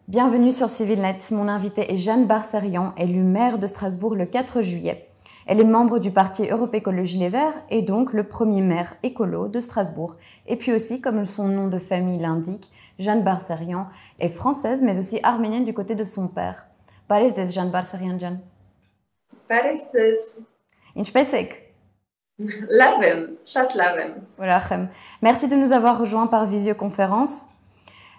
Bienvenue sur CivilNet. Mon invitée est Jeanne Barcerian, élue maire de Strasbourg le 4 juillet. Elle est membre du parti Europe Écologie Les Verts et donc le premier maire écolo de Strasbourg. Et puis aussi, comme son nom de famille l'indique, Jeanne Barcerian est française mais aussi arménienne du côté de son père. Բարև Jeanne Barcerian, Jeanne. Բարև ձեզ. Ինչպես եք? Լավ եմ, շատ լավ եմ. Voilà, merci de nous avoir rejoints par visioconférence.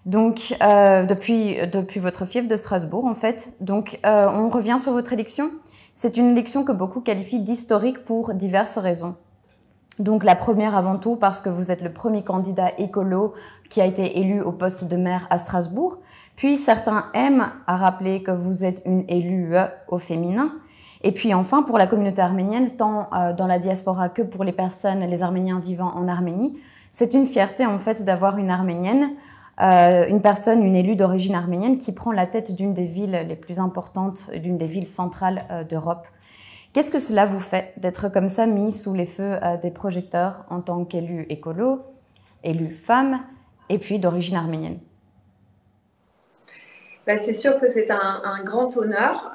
Donc, depuis votre fief de Strasbourg, en fait. Donc, on revient sur votre élection. C'est une élection que beaucoup qualifient d'historique pour diverses raisons. Donc, la première avant tout parce que vous êtes le premier candidat écolo qui a été élu au poste de maire à Strasbourg. Puis, certains aiment à rappeler que vous êtes une élue au féminin. Et puis enfin, pour la communauté arménienne, tant dans la diaspora que pour les Arméniens vivant en Arménie, c'est une fierté en fait d'avoir une Arménienne, une élue d'origine arménienne qui prend la tête d'une des villes les plus importantes, d'une des villes centrales d'Europe. Qu'est-ce que cela vous fait d'être comme ça mis sous les feux des projecteurs en tant qu'élue écolo, élue femme et puis d'origine arménienne? C'est sûr que c'est un grand honneur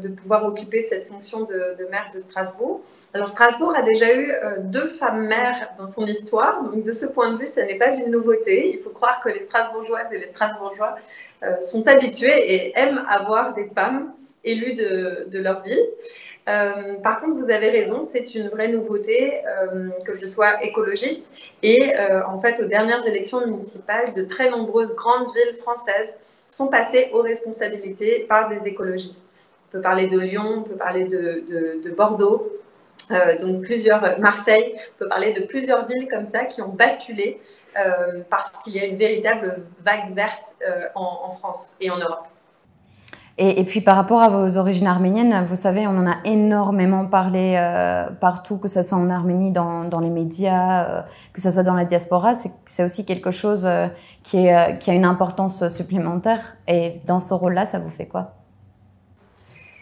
de pouvoir occuper cette fonction de maire de Strasbourg. Alors Strasbourg a déjà eu 2 femmes maires dans son histoire, donc de ce point de vue, ce n'est pas une nouveauté. Il faut croire que les Strasbourgeoises et les Strasbourgeois sont habitués et aiment avoir des femmes élues de leur ville. Par contre, vous avez raison, c'est une vraie nouveauté que je sois écologiste et en fait, aux dernières élections municipales, de très nombreuses grandes villes françaises sont passées aux responsabilités par des écologistes. On peut parler de Lyon, on peut parler de Bordeaux, donc Marseille, on peut parler de plusieurs villes comme ça qui ont basculé parce qu'il y a une véritable vague verte en France et en Europe. Et puis par rapport à vos origines arméniennes, vous savez, on en a énormément parlé partout, que ce soit en Arménie, dans les médias, que ce soit dans la diaspora. C'est aussi quelque chose qui a une importance supplémentaire. Et dans ce rôle-là, ça vous fait quoi?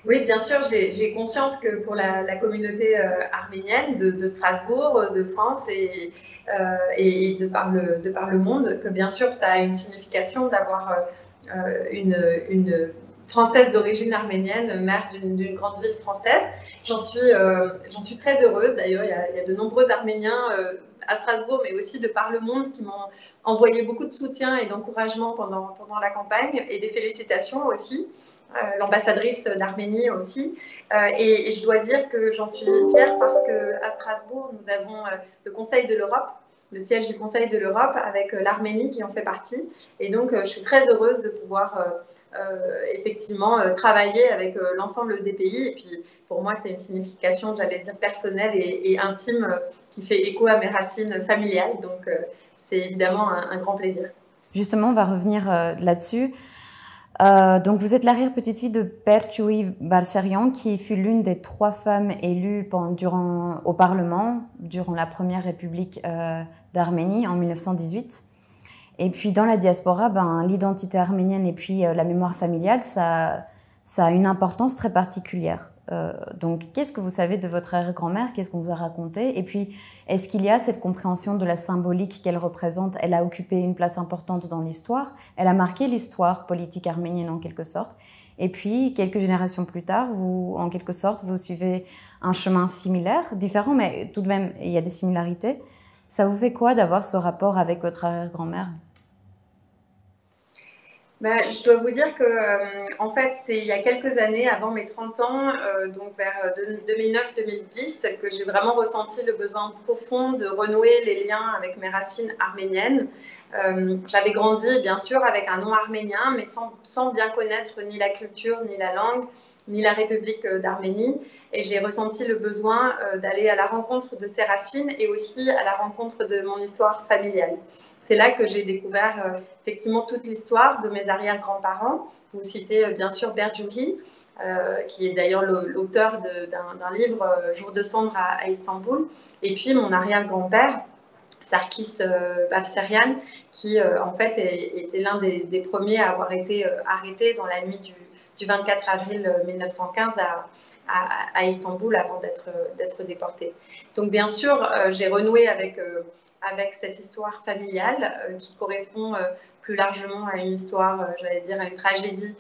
Oui, bien sûr, j'ai conscience que pour la communauté arménienne de Strasbourg, de France et de par le monde, que bien sûr, ça a une signification d'avoir une française d'origine arménienne, maire d'une grande ville française. J'en suis très heureuse. D'ailleurs, il y a de nombreux Arméniens à Strasbourg, mais aussi de par le monde, qui m'ont envoyé beaucoup de soutien et d'encouragement pendant la campagne, et des félicitations aussi. L'ambassadrice d'Arménie aussi. Et je dois dire que j'en suis fière parce qu'à Strasbourg, nous avons le Conseil de l'Europe, le siège du Conseil de l'Europe, avec l'Arménie qui en fait partie. Et donc, je suis très heureuse de pouvoir effectivement travailler avec l'ensemble des pays. Et puis, pour moi, c'est une signification, j'allais dire, personnelle et intime qui fait écho à mes racines familiales. Donc, c'est évidemment un grand plaisir. Justement, on va revenir là-dessus. Donc, vous êtes l'arrière-petite-fille de Perçui Barcerian, qui fut l'une des 3 femmes élues au Parlement durant la Première République d'Arménie en 1918. Et puis, dans la diaspora, l'identité arménienne et puis la mémoire familiale, ça a une importance très particulière. Donc, qu'est-ce que vous savez de votre arrière-grand-mère? Qu'est-ce qu'on vous a raconté? Et puis, est-ce qu'il y a cette compréhension de la symbolique qu'elle représente? Elle a occupé une place importante dans l'histoire. Elle a marqué l'histoire politique arménienne en quelque sorte. Et puis, quelques générations plus tard, en quelque sorte, vous suivez un chemin similaire, différent, mais tout de même, il y a des similarités. Ça vous fait quoi d'avoir ce rapport avec votre arrière-grand-mère? Je dois vous dire que, en fait, c'est il y a quelques années, avant mes 30 ans, donc vers 2009-2010, que j'ai vraiment ressenti le besoin profond de renouer les liens avec mes racines arméniennes. J'avais grandi, bien sûr, avec un nom arménien, mais sans bien connaître ni la culture, ni la langue, ni la République d'Arménie. Et j'ai ressenti le besoin d'aller à la rencontre de ces racines et aussi à la rencontre de mon histoire familiale. C'est là que j'ai découvert effectivement toute l'histoire de mes arrière-grands-parents. Vous citez bien sûr Berjuhi, qui est d'ailleurs l'auteur d'un livre Jour de cendre à Istanbul. Et puis mon arrière-grand-père, Sarkis Balserian, qui en fait était l'un des premiers à avoir été arrêté dans la nuit du 24 avril 1915 à Istanbul avant d'être déporté. Donc bien sûr, j'ai renoué avec avec cette histoire familiale qui correspond plus largement à une histoire, j'allais dire, à une tragédie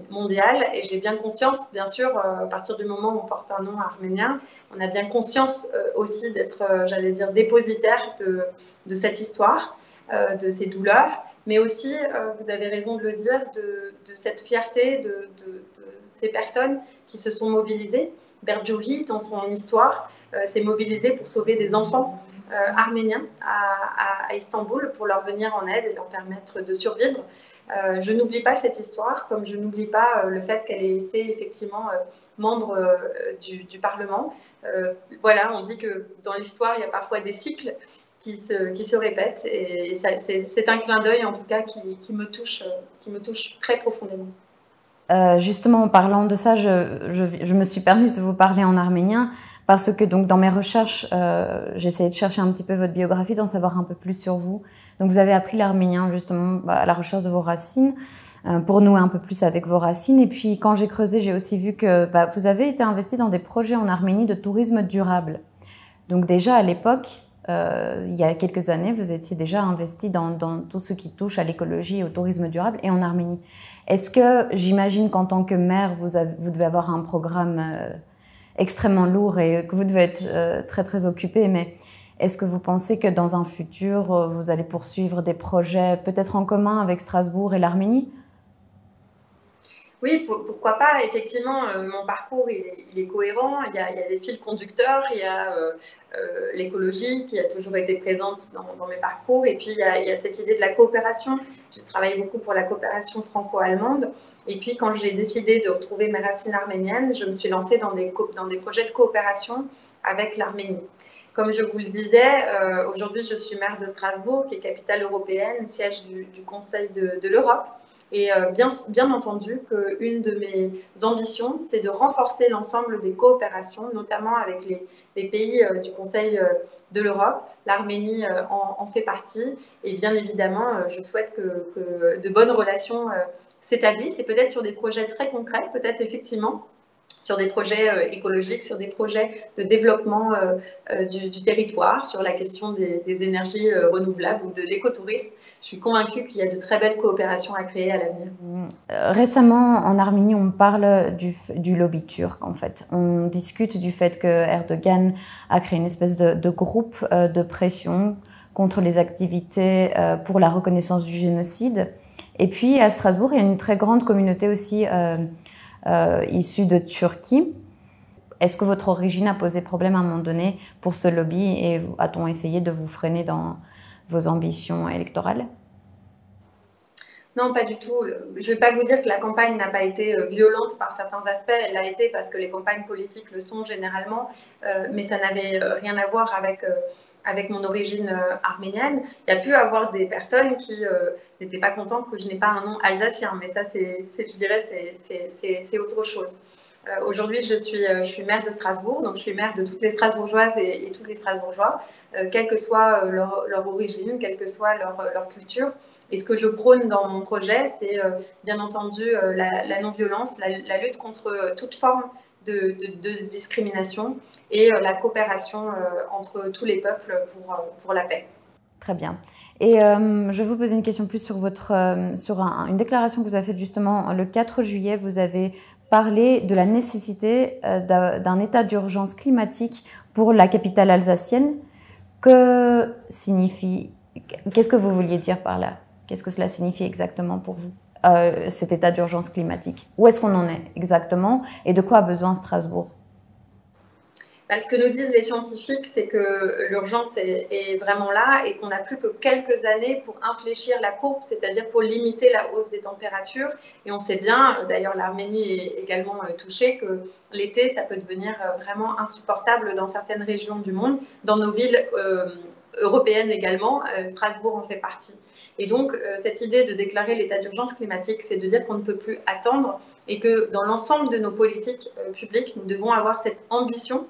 mondiale. Et j'ai bien conscience, bien sûr, à partir du moment où on porte un nom arménien, on a bien conscience aussi d'être, j'allais dire, dépositaire de cette histoire, de ces douleurs, mais aussi, vous avez raison de le dire, de cette fierté de ces personnes qui se sont mobilisées. Berdjouri, dans son histoire, s'est mobilisé pour sauver des enfants arméniens à Istanbul pour leur venir en aide et leur permettre de survivre. Je n'oublie pas cette histoire, comme je n'oublie pas le fait qu'elle ait été effectivement membre du Parlement. Voilà, on dit que dans l'histoire, il y a parfois des cycles qui se répètent, et c'est un clin d'œil en tout cas qui me touche très profondément. Justement, en parlant de ça, je me suis permise de vous parler en arménien parce que donc dans mes recherches, j'essayais de chercher un petit peu votre biographie, d'en savoir un peu plus sur vous. Donc vous avez appris l'arménien justement à la recherche de vos racines, pour nouer un peu plus avec vos racines. Et puis quand j'ai creusé, j'ai aussi vu que vous avez été investi dans des projets en Arménie de tourisme durable. Donc déjà à l'époque, il y a quelques années, vous étiez déjà investi dans tout ce qui touche à l'écologie et au tourisme durable et en Arménie. Est-ce que, j'imagine qu'en tant que maire, vous devez avoir un programme extrêmement lourd et que vous devez être très très occupé, mais est-ce que vous pensez que dans un futur, vous allez poursuivre des projets peut-être en commun avec Strasbourg et l'Arménie ? Oui, pourquoi pas. Effectivement, mon parcours, il est cohérent. Il y a des fils conducteurs. Il y a l'écologie qui a toujours été présente dans mes parcours. Et puis, il y a cette idée de la coopération. J'ai travaillé beaucoup pour la coopération franco-allemande. Et puis, quand j'ai décidé de retrouver mes racines arméniennes, je me suis lancée dans des projets de coopération avec l'Arménie. Comme je vous le disais, aujourd'hui, je suis maire de Strasbourg, qui est capitale européenne, siège du Conseil de l'Europe. Et bien entendu qu'une de mes ambitions, c'est de renforcer l'ensemble des coopérations, notamment avec les pays du Conseil de l'Europe. L'Arménie en fait partie. Et bien évidemment, je souhaite que de bonnes relations s'établissent, et peut-être sur des projets très concrets, peut-être effectivement sur des projets écologiques, sur des projets de développement du territoire, sur la question des énergies renouvelables ou de l'écotourisme. Je suis convaincue qu'il y a de très belles coopérations à créer à l'avenir. Récemment, en Arménie, on parle du lobby turc, en fait. On discute du fait que Erdogan a créé une espèce de groupe de pression contre les activités pour la reconnaissance du génocide. Et puis, à Strasbourg, il y a une très grande communauté aussi issue de Turquie. Est-ce que votre origine a posé problème à un moment donné pour ce lobby et a-t-on essayé de vous freiner dans vos ambitions électorales ? Non, pas du tout. Je ne vais pas vous dire que la campagne n'a pas été violente par certains aspects. Elle l'a été parce que les campagnes politiques le sont généralement, mais ça n'avait rien à voir avec mon origine arménienne. Il y a pu avoir des personnes qui n'étaient pas contentes que je n'ai pas un nom alsacien, mais ça, je dirais, c'est autre chose. Aujourd'hui, je suis maire de Strasbourg, donc je suis maire de toutes les Strasbourgeoises et tous les Strasbourgeois, quelle que soit leur origine, quelle que soit leur culture. Et ce que je prône dans mon projet, c'est bien entendu la non-violence, la lutte contre toute forme de discrimination et la coopération entre tous les peuples pour la paix. Très bien. Et je vais vous poser une question plus sur une déclaration que vous avez faite justement le 4 juillet. Vous avez parlé de la nécessité d'un état d'urgence climatique pour la capitale alsacienne. Qu'est-ce que vous vouliez dire par là? Qu'est-ce que cela signifie exactement pour vous, cet état d'urgence climatique? Où est-ce qu'on en est exactement et de quoi a besoin Strasbourg? Ce que nous disent les scientifiques, c'est que l'urgence est vraiment là et qu'on n'a plus que quelques années pour infléchir la courbe, c'est-à-dire pour limiter la hausse des températures. Et on sait bien, d'ailleurs l'Arménie est également touchée, que l'été, ça peut devenir vraiment insupportable dans certaines régions du monde, dans nos villes européennes également. Strasbourg en fait partie. Et donc, cette idée de déclarer l'état d'urgence climatique, c'est de dire qu'on ne peut plus attendre et que dans l'ensemble de nos politiques publiques, nous devons avoir cette ambition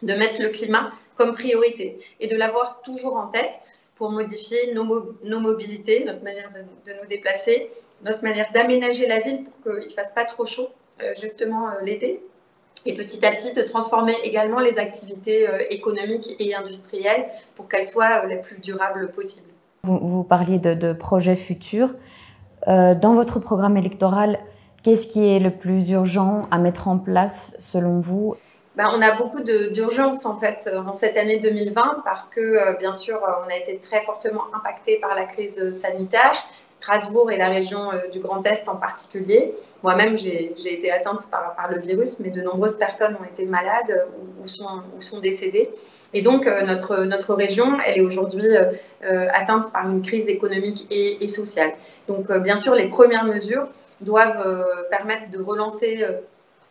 de mettre le climat comme priorité et de l'avoir toujours en tête pour modifier nos mobilités, notre manière de nous déplacer, notre manière d'aménager la ville pour qu'il ne fasse pas trop chaud, justement l'été. et petit à petit de transformer également les activités économiques et industrielles pour qu'elles soient les plus durables possibles. Vous parliez de projets futurs. Dans votre programme électoral, qu'est-ce qui est le plus urgent à mettre en place selon vous? On a beaucoup d'urgence en fait en cette année 2020 parce que bien sûr on a été très fortement impacté par la crise sanitaire. Strasbourg et la région du Grand Est en particulier. Moi-même j'ai été atteinte par le virus, mais de nombreuses personnes ont été malades ou sont décédées. Et donc notre région, elle est aujourd'hui atteinte par une crise économique et sociale. Donc bien sûr les premières mesures doivent permettre de relancer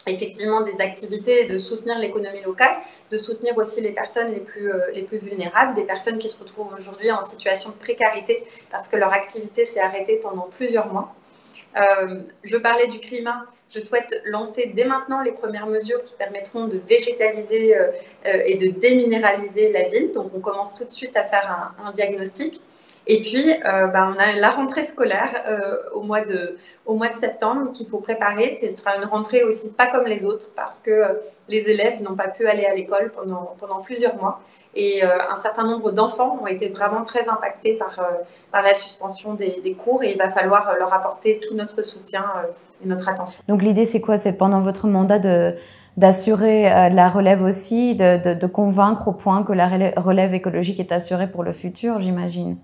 effectivement des activités et de soutenir l'économie locale, de soutenir aussi les personnes les plus vulnérables, des personnes qui se retrouvent aujourd'hui en situation de précarité parce que leur activité s'est arrêtée pendant plusieurs mois. Je parlais du climat. Je souhaite lancer dès maintenant les premières mesures qui permettront de végétaliser et de déminéraliser la ville. Donc on commence tout de suite à faire un diagnostic. Et puis, on a la rentrée scolaire au mois de septembre qu'il faut préparer. Ce sera une rentrée aussi pas comme les autres parce que les élèves n'ont pas pu aller à l'école pendant plusieurs mois. Et un certain nombre d'enfants ont été vraiment très impactés par la suspension des cours et il va falloir leur apporter tout notre soutien et notre attention. Donc l'idée, c'est quoi? C'est pendant votre mandat d'assurer la relève aussi, de convaincre au point que la relève écologique est assurée pour le futur, j'imagine.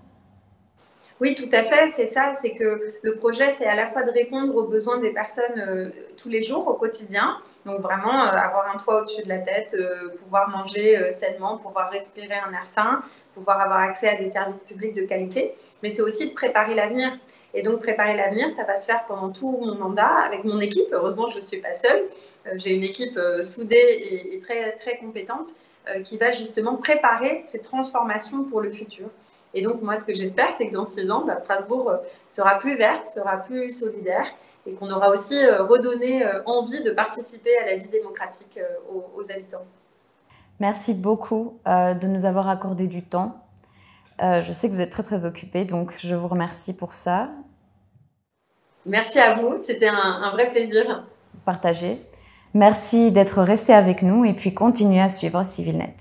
Oui, tout à fait, c'est ça, c'est que le projet, c'est à la fois de répondre aux besoins des personnes tous les jours, au quotidien, donc vraiment avoir un toit au-dessus de la tête, pouvoir manger sainement, pouvoir respirer un air sain, pouvoir avoir accès à des services publics de qualité, mais c'est aussi de préparer l'avenir. Et donc préparer l'avenir, ça va se faire pendant tout mon mandat avec mon équipe. Heureusement, je ne suis pas seule, j'ai une équipe soudée et très, très compétente qui va justement préparer ces transformations pour le futur. Et donc, moi, ce que j'espère, c'est que dans 6 ans, Strasbourg sera plus verte, sera plus solidaire et qu'on aura aussi redonné envie de participer à la vie démocratique aux habitants. Merci beaucoup de nous avoir accordé du temps. Je sais que vous êtes très, très occupés, donc je vous remercie pour ça. Merci à vous, c'était un vrai plaisir. Partagé. Merci d'être resté avec nous et puis continuez à suivre Civilnet.